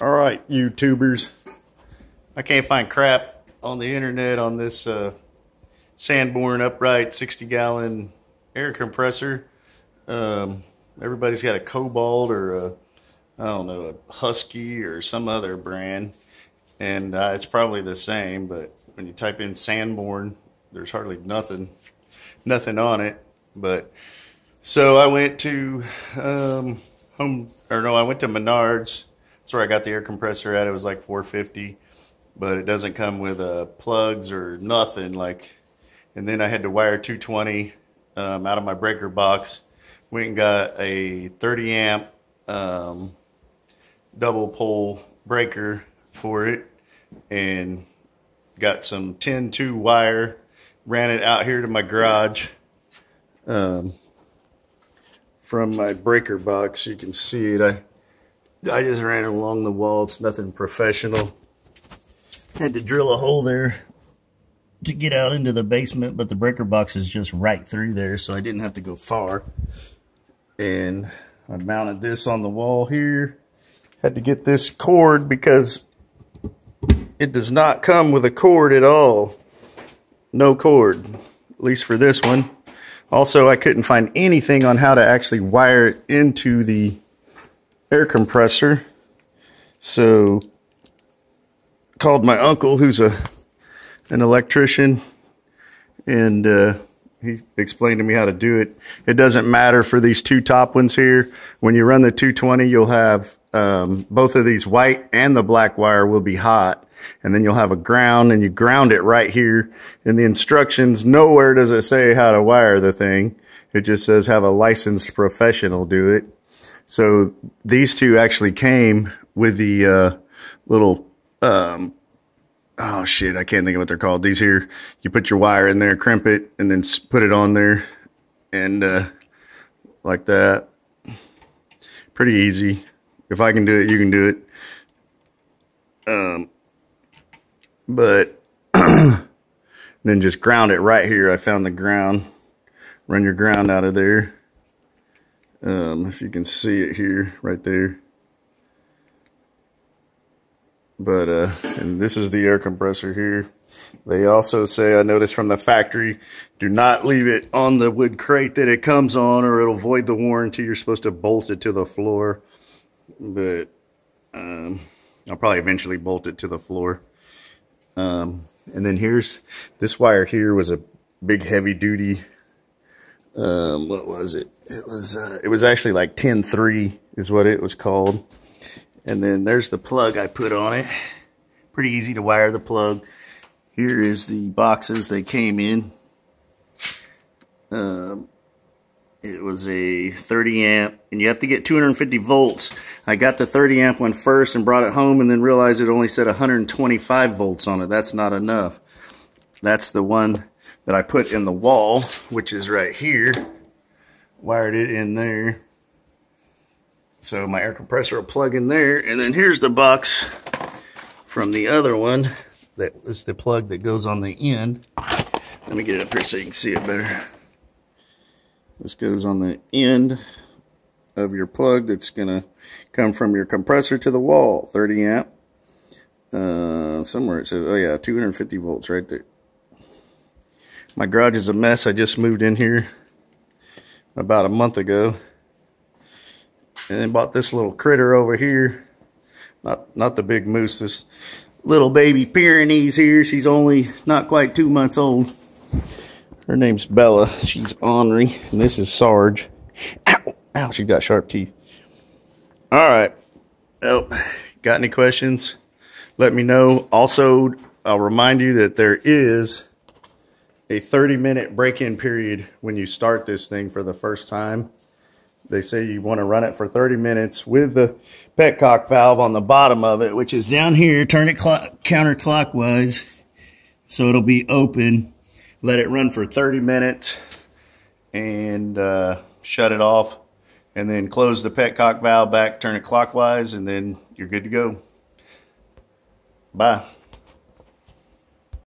All right, YouTubers. I can't find crap on the internet on this Sanborn upright 60-gallon air compressor. Everybody's got a Cobalt or a, I don't know, a Husky or some other brand. And it's probably the same, but when you type in Sanborn, there's hardly nothing on it. But so I went to I went to Menards. That's where I got the air compressor at. It was like $4.50, but it doesn't come with plugs or nothing. And then I had to wire 220 out of my breaker box. Went and got a 30 amp double pole breaker for it, and got some 10-2 wire. Ran it out here to my garage from my breaker box. You can see it. I just ran it along the wall. It's nothing professional. Had to drill a hole there to get out into the basement, but the breaker box is just right through there, so I didn't have to go far. And I mounted this on the wall here. Had to get this cord because it does not come with a cord at all. No cord, at least for this one. Also, I couldn't find anything on how to actually wire it into the air compressor. So called my uncle, who's an electrician, and he explained to me how to do it. It doesn't matter for these two top ones here. When you run the 220, you'll have both of these white and the black wire will be hot. And then you'll have a ground, and you ground it right here. In the instructions, nowhere does it say how to wire the thing. It just says have a licensed professional do it. So these two actually came with the little, oh shit, I can't think of what they're called. These here, you put your wire in there, crimp it, and then put it on there, and like that. Pretty easy. If I can do it, you can do it. But then just ground it right here. I found the ground. Run your ground out of there. If you can see it here, right there. But and this is the air compressor here. They also say, I noticed from the factory, do not leave it on the wood crate that it comes on, or it'll void the warranty. You're supposed to bolt it to the floor. But I'll probably eventually bolt it to the floor. And then here's this wire here was a big heavy duty, what was it? It was actually like 10-3 is what it was called. And then there's the plug I put on it. Pretty easy to wire the plug. Here is the boxes they came in. It was a 30 amp, and you have to get 250 volts. I got the 30 amp one first and brought it home, and then realized it only said 125 volts on it. That's not enough. That's the one that I put in the wall, which is right here. Wired it in there. So my air compressor will plug in there. And then here's the box from the other one. That is the plug that goes on the end. Let me get it up here so you can see it better. This goes on the end of your plug that's going to come from your compressor to the wall. 30 amp. Somewhere it says, oh yeah, 250 volts right there. My garage is a mess. I just moved in here about a month ago. And then bought this little critter over here. Not the big moose. This little baby Pyrenees here. She's only not quite 2 months old. Her name's Bella. She's ornery. And this is Sarge. Ow! Ow, she's got sharp teeth. Alright. Well, got any questions? Let me know. Also, I'll remind you that there is a 30-minute break-in period when you start this thing for the first time. They say you want to run it for 30 minutes with the petcock valve on the bottom of it, which is down here. Turn it counterclockwise so it'll be open. Let it run for 30 minutes and shut it off. And then close the petcock valve back, turn it clockwise, and then you're good to go. Bye.